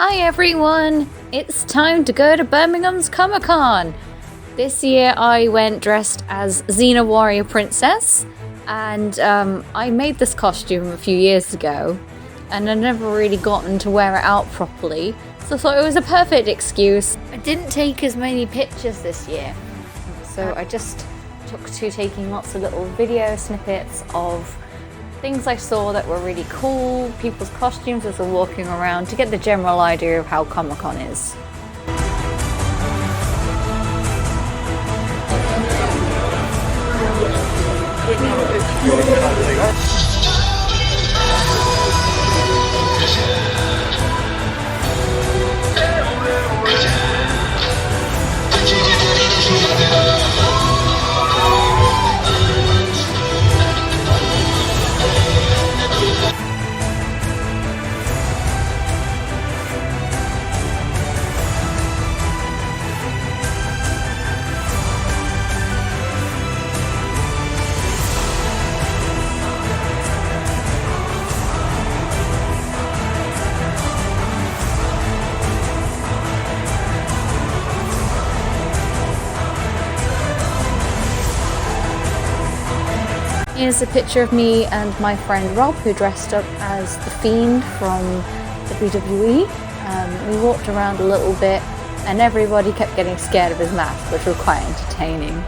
Hi everyone! It's time to go to Birmingham's Comic Con! This year I went dressed as Xena Warrior Princess, and I made this costume a few years ago, and I never really gotten to wear it out properly, so I thought it was a perfect excuse. I didn't take as many pictures this year, so I just took to taking lots of little video snippets of things I saw that were really cool, people's costumes as they're walking around, to get the general idea of how Comic Con is. Here's a picture of me and my friend Rob, who dressed up as the Fiend from WWE. We walked around a little bit and everybody kept getting scared of his mask, which was quite entertaining.